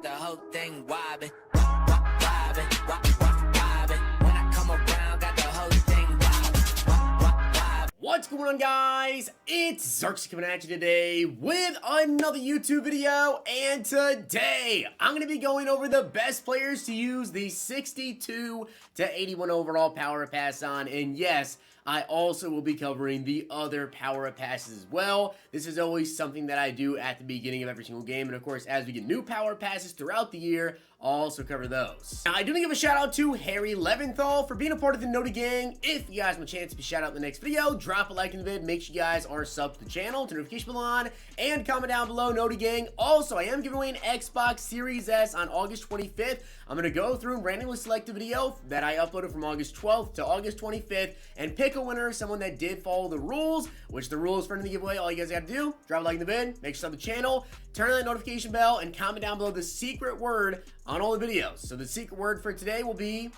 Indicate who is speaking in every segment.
Speaker 1: the whole thing wobbin', wobbin', wobbin'. When I come around, got the whole thing wobbin'.
Speaker 2: What's going on, guys? It's Xerxes coming at you today with another YouTube video, and today I'm going to be going over the best players to use the 62 to 81 overall power pass on, and yes, I also will be covering the other power up passes as well. This is always something that I do at the beginning of every single game, and of course, as we get new power passes throughout the year, I'll also cover those. Now, I do want to give a shout out to Harry Leventhal for being a part of the Noti Gang. If you guys want a chance to be shout out in the next video, drop a like in the vid, make sure you guys are subbed to the channel, turn notification bell on, and comment down below, Noti Gang. Also, I am giving away an Xbox Series S on August 25th. I'm going to go through and randomly select a video that I uploaded from August 12th to August 25th and pick a winner, someone that did follow the rules, which the rules for the giveaway, all you guys got to do, drop a like in the vid, make sure you sub the channel, turn on that notification bell, and comment down below the secret word on all the videos. So the secret word for today will be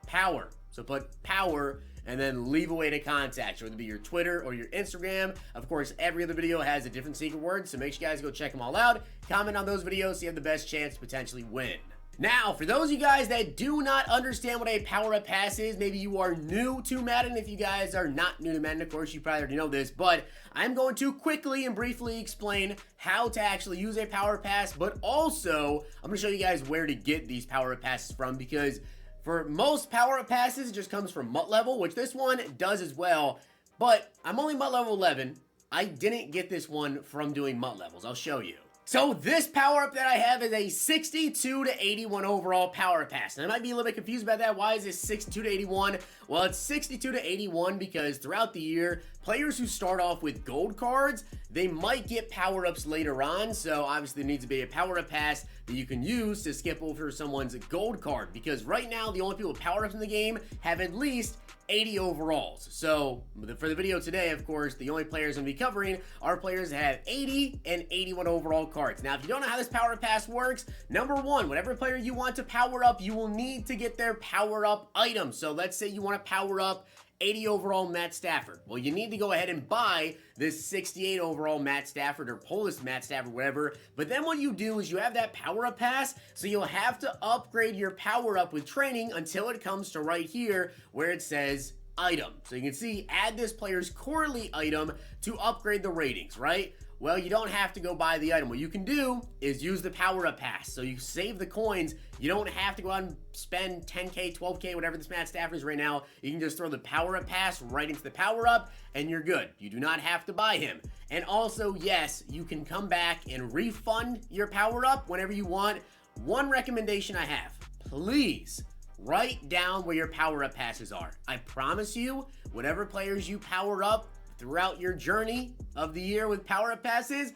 Speaker 2: power. So put power and then leave a way to contact, whether it be your Twitter or your Instagram. Of course, every other video has a different secret word, so make sure you guys go check them all out. Comment on those videos so you have the best chance to potentially win. Now, for those of you guys that do not understand what a power-up pass is, maybe you are new to Madden. If you guys are not new to Madden, of course, you probably already know this, but I'm going to quickly and briefly explain how to actually use a power pass, but also, I'm going to show you guys where to get these power-up passes from, because for most power-up passes, it just comes from MUT level, which this one does as well, but I'm only MUT level 11. I didn't get this one from doing MUT levels. I'll show you. So this power-up that I have is a 62 to 81 overall power pass. And I might be a little bit confused about that. Why is this 62 to 81? Well, it's 62 to 81 because throughout the year, players who start off with gold cards, they might get power-ups later on. So obviously there needs to be a power-up pass that you can use to skip over someone's gold card. Because right now, the only people with power-ups in the game have at least 80 overalls. So for the video today, of course, the only players I'm going to be covering are players that have 80 and 81 overall cards. Now, if you don't know how this power pass works, number one, whatever player you want to power up, you will need to get their power up item. So let's say you want to power up 80 overall Matt Stafford. Well, you need to go ahead and buy this 68 overall Matt Stafford or pull this Matt Stafford, whatever. But then what you do is you have that power up pass, so you'll have to upgrade your power up with training until it comes to right here where it says item. So you can see add this player's quarterly item to upgrade the ratings, right? Well, you don't have to go buy the item. What you can do is use the power-up pass. So you save the coins. You don't have to go out and spend 10K, 12K, whatever this Matt Stafford is right now. You can just throw the power-up pass right into the power-up, and you're good. You do not have to buy him. And also, yes, you can come back and refund your power-up whenever you want. One recommendation I have, please write down where your power-up passes are. I promise you, whatever players you power up throughout your journey of the year with power-up passes,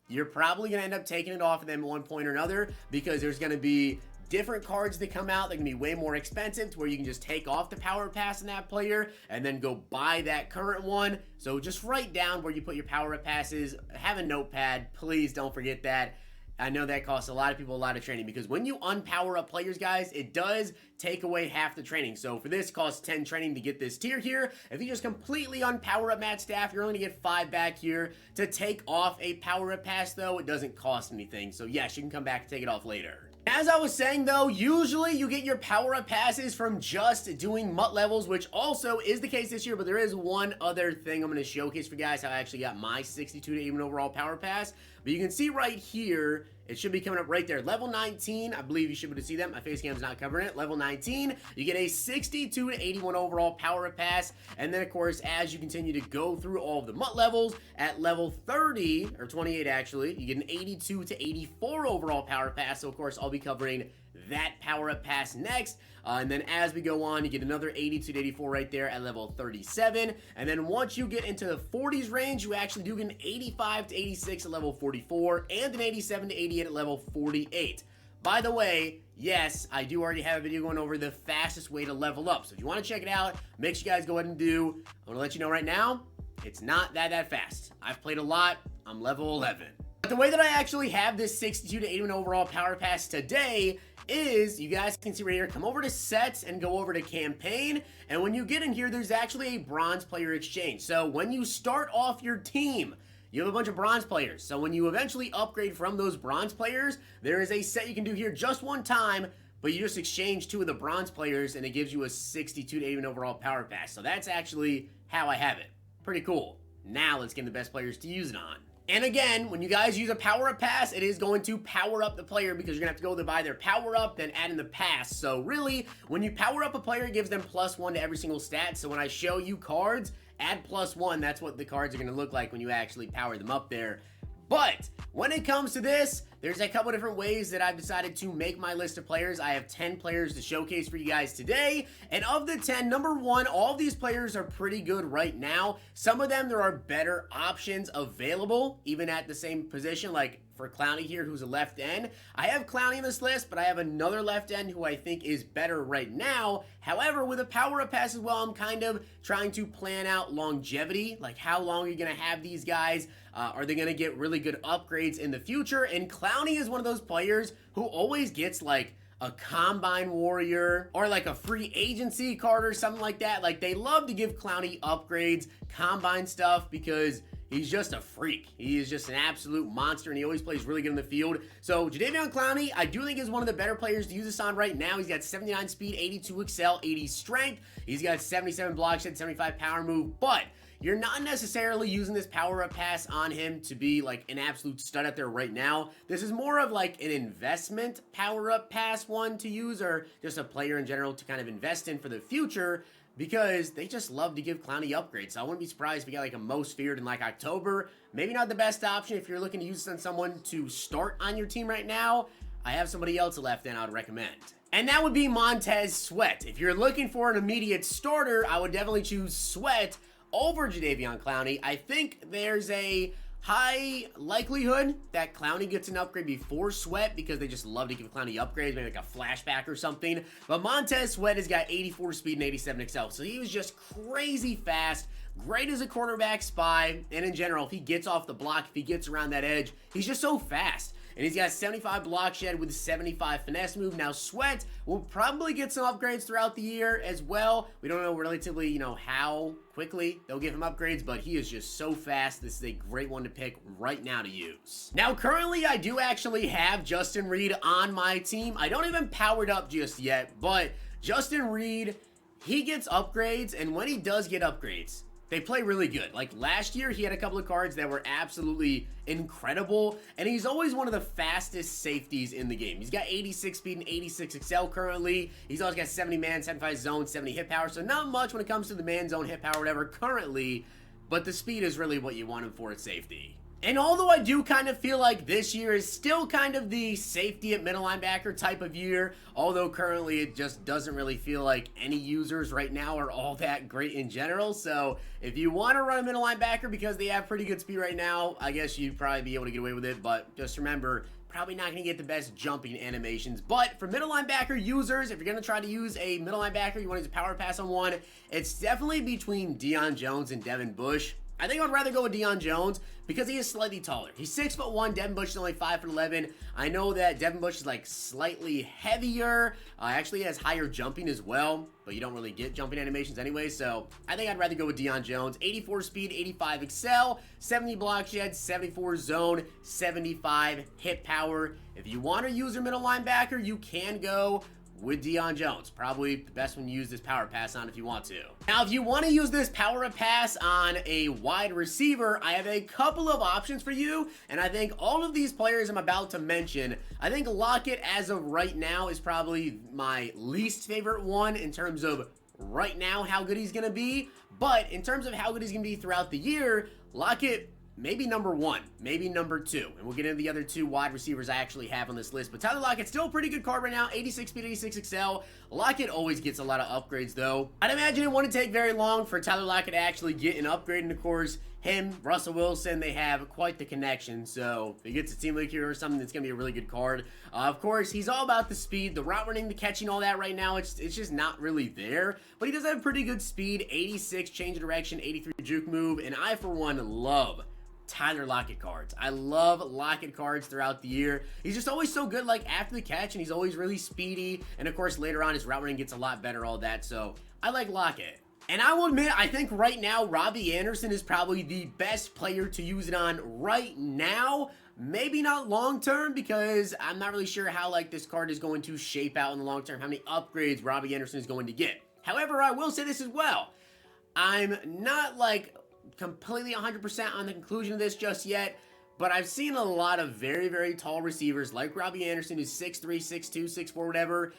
Speaker 2: you're probably going to end up taking it off of them at one point or another, because there's going to be different cards that come out that can be way more expensive to where you can just take off the power pass in that player and then go buy that current one. So just write down where you put your power-up passes. Have a notepad. Please don't forget that. I know that costs a lot of people a lot of training, because when you unpower up players, guys, it does take away half the training. So for this, it costs 10 training to get this tier here. If you just completely unpower up Matt Staff, you're only going to get 5 back here. To take off a power up pass, though, it doesn't cost anything. So yes, you can come back and take it off later. As I was saying, though, usually you get your power-up passes from just doing MUT levels, which also is the case this year, but there is one other thing I'm going to showcase for you guys how I actually got my 62 to 81 overall power pass. But you can see right here, it should be coming up right there. Level 19, I believe you should be able to see that. My face cam's not covering it. Level 19, you get a 62 to 81 overall power-up pass. And then, of course, as you continue to go through all of the MUT levels, at level 30, or 28 actually, you get an 82 to 84 overall power pass. So, of course, I'll be covering that power-up pass next. And then as we go on, you get another 82 to 84 right there at level 37. And then once you get into the 40s range, you actually do get an 85 to 86 at level 44 and an 87 to 88 at level 48. By the way, yes, I do already have a video going over the fastest way to level up. So if you want to check it out, make sure you guys go ahead and do. I'm going to let you know right now, it's not that fast. I've played a lot. I'm level 11. But the way that I actually have this 62 to 81 overall power pass today is, you guys can see right here, come over to sets and go over to campaign, and when you get in here, there's actually a bronze player exchange. So when you start off your team, you have a bunch of bronze players. So when you eventually upgrade from those bronze players, there is a set you can do here just one time, but you just exchange 2 of the bronze players and it gives you a 62 to 81 overall power pass. So that's actually how I have it. Pretty cool. Now let's get the best players to use it on. And again, when you guys use a power-up pass, it is going to power up the player because you're going to have to go to buy their power-up, then add in the pass. So really, when you power up a player, it gives them +1 to every single stat. So when I show you cards, add +1. That's what the cards are going to look like when you actually power them up there. But when it comes to this, there's a couple different ways that I've decided to make my list of players. I have 10 players to showcase for you guys today. And of the 10, number 1, all of these players are pretty good right now. Some of them, there are better options available, even at the same position, like for Clowney here, who's a left end. I have Clowney in this list, but I have another left end who I think is better right now. However, with a power-up pass as well, I'm kind of trying to plan out longevity, like how long are you going to have these guys? Are they going to get really good upgrades in the future? And Clowney is one of those players who always gets like a combine warrior or like a free agency card or something like that. Like they love to give Clowney upgrades, combine stuff, because he's just a freak. He is just an absolute monster, and he always plays really good in the field. So Jadeveon Clowney, I do think is one of the better players to use this on right now. He's got 79 speed, 82 excel, 80 strength. He's got 77 block shed, 75 power move, but you're not necessarily using this power-up pass on him to be like an absolute stud out there right now. This is more of like an investment power-up pass one to use, or just a player in general to kind of invest in for the future, because they just love to give Clowney upgrades. So I wouldn't be surprised if you got like a most feared in like October. Maybe not the best option if you're looking to use this on someone to start on your team right now. I have somebody else left in I would recommend. And that would be Montez Sweat. If you're looking for an immediate starter, I would definitely choose Sweat over Jadeveon Clowney. I think there's a high likelihood that Clowney gets an upgrade before Sweat because they just love to give Clowney upgrades, maybe like a flashback or something. But Montez Sweat has got 84 speed and 87 excel, so he was just crazy fast, great as a quarterback spy, and in general, if he gets off the block, if he gets around that edge, he's just so fast. And he's got 75 block shed with 75 finesse move. Now, Sweat will probably get some upgrades throughout the year as well. We don't know relatively, how quickly they'll give him upgrades, but he is just so fast. This is a great one to pick right now to use. Now, currently, I do actually have Justin Reid on my team. I don't even powered up just yet, but Justin Reid, he gets upgrades, and when he does get upgrades, they play really good. Like last year, he had a couple of cards that were absolutely incredible, and he's always one of the fastest safeties in the game. He's got 86 speed and 86 excel currently. He's always got 70 man, 75 zone, 70 hit power, so not much when it comes to the man zone hit power, whatever, currently, but the speed is really what you want him for at safety. And although I do kind of feel like this year is still kind of the safety at middle linebacker type of year, although currently it just doesn't really feel like any users right now are all that great in general. So if you want to run a middle linebacker because they have pretty good speed right now, I guess you'd probably be able to get away with it. But just remember, probably not going to get the best jumping animations. But for middle linebacker users, if you're going to try to use a middle linebacker, you want to use a power pass on one, it's definitely between Deion Jones and Devin Bush. I think I'd rather go with Deion Jones because he is slightly taller. He's 6'1", Devin Bush is only 5'11". I know that Devin Bush is like slightly heavier. Actually has higher jumping as well, but you don't really get jumping animations anyway, so I think I'd rather go with Deion Jones. 84 speed, 85 excel, 70 block shed, 74 zone, 75 hit power. If you want to use your middle linebacker, you can go with Deion Jones. Probably the best one to use this power pass on if you want to. Now, if you want to use this power pass on a wide receiver, I have a couple of options for you, and I think all of these players I'm about to mention, I think Lockett as of right now is probably my least favorite one in terms of right now how good he's going to be, but in terms of how good he's going to be throughout the year, Lockett maybe number 1, maybe number 2. And we'll get into the other 2 wide receivers I actually have on this list. But Tyler Lockett's still a pretty good card right now. 86 speed, 86 excel. Lockett always gets a lot of upgrades, though. I'd imagine it wouldn't take very long for Tyler Lockett to actually get an upgrade. And, of course, him, Russell Wilson, they have quite the connection. So if he gets a team league here or something, it's going to be a really good card. Of course, he's all about the speed, the route running, the catching, all that right now. It's just not really there. But he does have pretty good speed. 86 change of direction, 83 juke move. And I, for one, love Tyler Lockett cards. I love Lockett cards throughout the year. He's just always so good, like, after the catch, and he's always really speedy. And, of course, later on, his route running gets a lot better, all that. So, I like Lockett. And I will admit, I think right now, Robby Anderson is probably the best player to use it on right now. Maybe not long term, because I'm not really sure how like this card is going to shape out in the long term, how many upgrades Robby Anderson is going to get. However, I will say this as well. I'm not like completely 100% on the conclusion of this just yet, but I've seen a lot of very, very tall receivers like Robby Anderson, who's 6'3", 6'2", 6'4", whatever.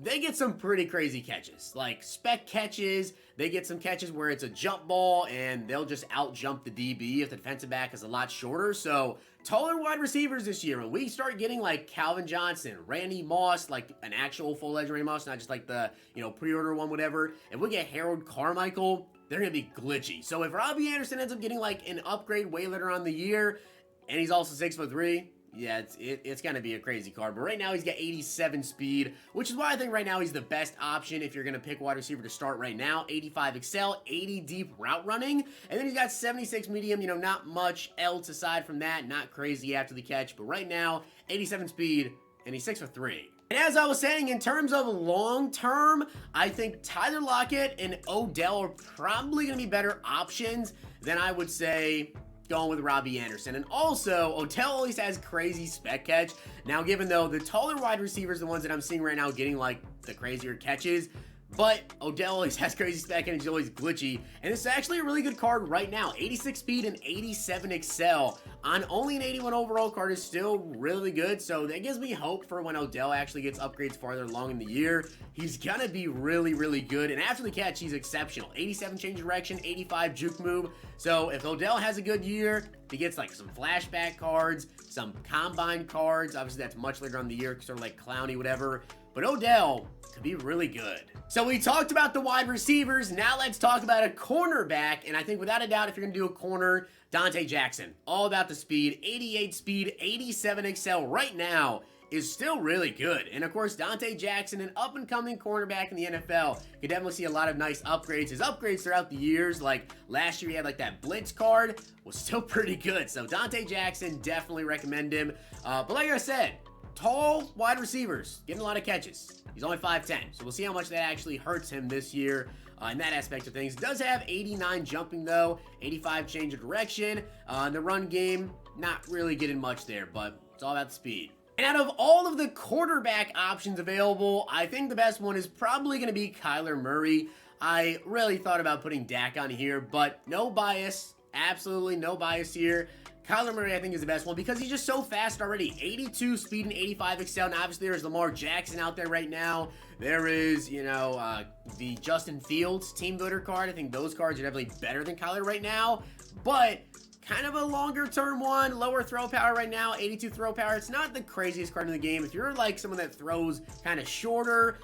Speaker 2: They get some pretty crazy catches, like spec catches. They get some catches where it's a jump ball and they'll just out jump the DB if the defensive back is a lot shorter. So taller wide receivers this year, when we start getting like Calvin Johnson, Randy Moss, like an actual full-edge Randy Moss, not just like the, pre-order one, whatever. If we get Harold Carmichael, they're going to be glitchy. So if Robby Anderson ends up getting like an upgrade way later on in the year, and he's also 6'3", yeah, it's going to be a crazy card. But right now, he's got 87 speed, which is why I think right now he's the best option if you're going to pick wide receiver to start right now. 85 excel, 80 deep route running, and then he's got 76 medium, not much else aside from that. Not crazy after the catch, but right now, 87 speed, and he's 6'3". And as I was saying, in terms of long-term, I think Tyler Lockett and Odell are probably going to be better options than I would say going with Robby Anderson. And also, Odell always has crazy spec catch. Now, given though the taller wide receivers, the ones that I'm seeing right now getting like the crazier catches, but Odell always has crazy spec and he's always glitchy. And it's actually a really good card right now. 86 speed and 87 excel on only an 81 overall card is still really good. So that gives me hope for when Odell actually gets upgrades farther along in the year. He's gonna be really, really good. And after the catch, he's exceptional. 87 change direction, 85 juke move. So if Odell has a good year, he gets like some flashback cards, some combine cards. Obviously, that's much later on in the year, sort of like Clowney, whatever. But Odell could be really good. So we talked about the wide receivers. Now let's talk about a cornerback. And I think without a doubt, if you're going to do a corner, Donte Jackson. All about the speed. 88 speed, 87 excel right now is still really good. And of course, Donte Jackson, an up-and-coming cornerback in the NFL, could definitely see a lot of nice upgrades. His upgrades throughout the years, like last year he had like that blitz card, was still pretty good. So Donte Jackson, definitely recommend him. But like I said, tall wide receivers, getting a lot of catches. He's only 5'10", so we'll see how much that actually hurts him this year in that aspect of things. Does have 89 jumping though, 85 change of direction. In the run game, not really getting much there, but it's all about the speed. And out of all of the quarterback options available, I think the best one is probably going to be Kyler Murray. I really thought about putting Dak on here, but no bias, absolutely no bias here. Kyler Murray, I think, is the best one because he's just so fast already. 82 speed and 85 excel. Now, obviously, there's Lamar Jackson out there right now. There is, the Justin Fields team builder card. I think those cards are definitely better than Kyler right now. But kind of a longer term one, lower throw power right now, 82 throw power. It's not the craziest card in the game. If you're like someone that throws kind of shorter,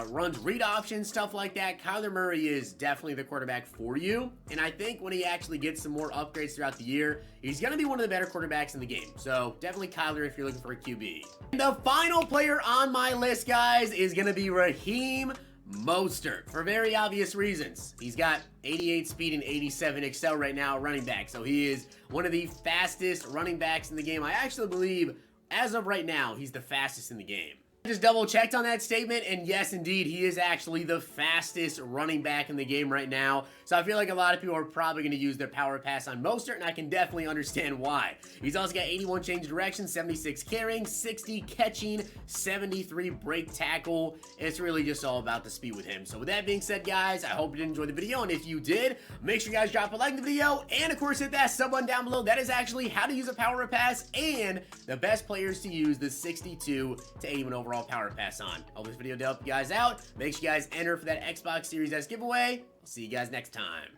Speaker 2: runs read options, stuff like that, Kyler Murray is definitely the quarterback for you. And I think when he actually gets some more upgrades throughout the year, he's going to be one of the better quarterbacks in the game. So definitely Kyler if you're looking for a QB. And the final player on my list, guys, is going to be Raheem Mostert, for very obvious reasons. He's got 88 speed and 87 excel right now running back, so he is one of the fastest running backs in the game. I actually believe, as of right now, he's the fastest in the game. I just double checked on that statement, and yes, indeed, he is actually the fastest running back in the game right now. So I feel like a lot of people are probably going to use their power pass on Mostert, and I can definitely understand why. He's also got 81 change of direction, 76 carrying, 60 catching, 73 break tackle. It's really just all about the speed with him. So with that being said, guys, I hope you did enjoy the video, and if you did, make sure you guys drop a like in the video, and of course hit that sub button down below. That is actually how to use a power pass and the best players to use the 62 to 81 overall power pass on. Hope this video did help you guys out. Make sure you guys enter for that Xbox Series S giveaway. I'll see you guys next time.